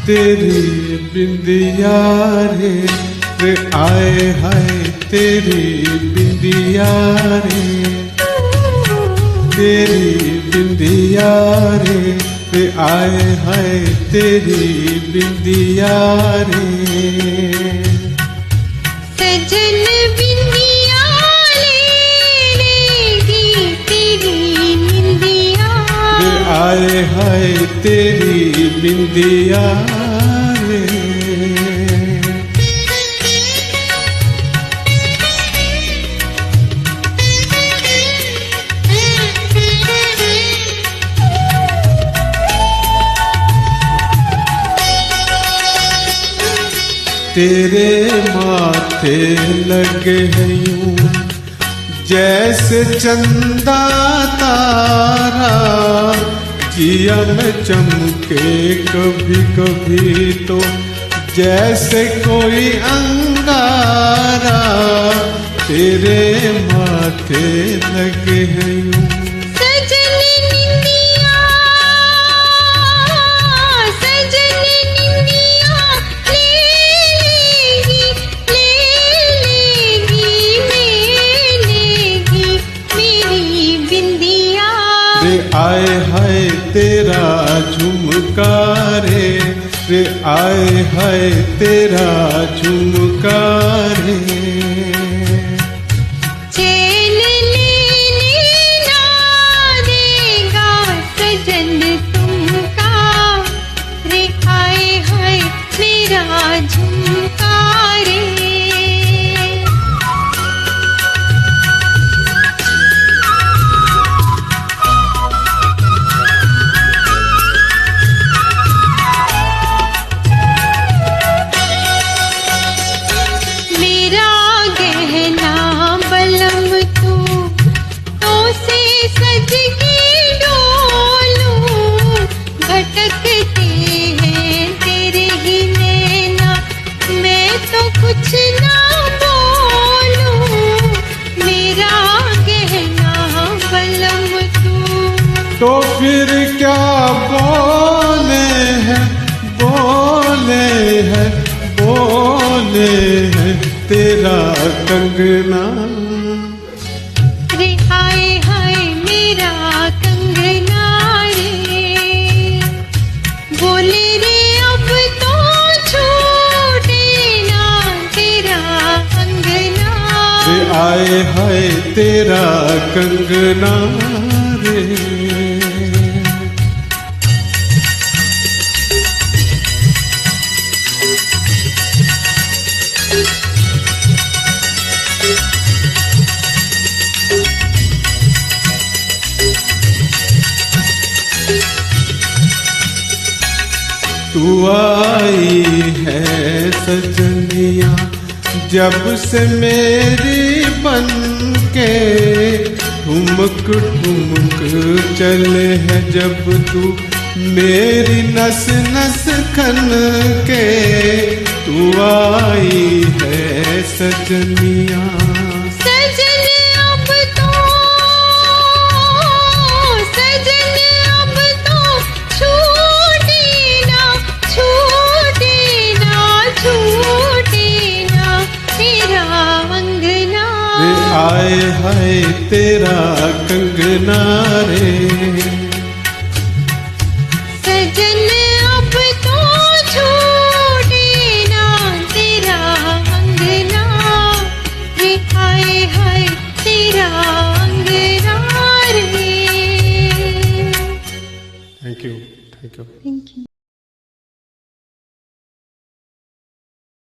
तेरी बिंदिया रे रे आए हाय तेरी बिंदिया रे, तेरी बिंदिया रे रे आए हाय तेरी बिंदिया रे। सजन बिंदिया ले लेगी तेरी बिंदिया रे आए हाय तेरी बिंदिया रे। तेरे माथे लगे हैं यूं जैसे चंदा तारा, जिया में चमके कभी कभी तो जैसे कोई अंगारा। तेरे माथे लगे हैं यूं आए हाय तेरा झुमका रे रे आए हाय तेरा झुमका रे। चैन लेने ना देगा सजन तुमका रे आए हाय मेरा झुमका रे। कुछ ना बोलूं मेरा गहना बलम तू, तो फिर क्या बोले हैं बोले हैं बोले हैं तेरा कंगना रे आए हाय मेरा कंगना रे। बोले रे अब तो छूटे ना तेरा अंगना रे आए हाय तेरा कंगना रे। तू आई है सजनिया जब से मेरी बन के, ठुमक ठुमक चले है जब तू मेरी नस नस खन के। तू आई है सजनिया आए हाय तेरा कंगना रे। सजन अब तो छूटे ना तेरा अंगना रे आए हाय तेरा अंगना रे। Thank you. Thank you.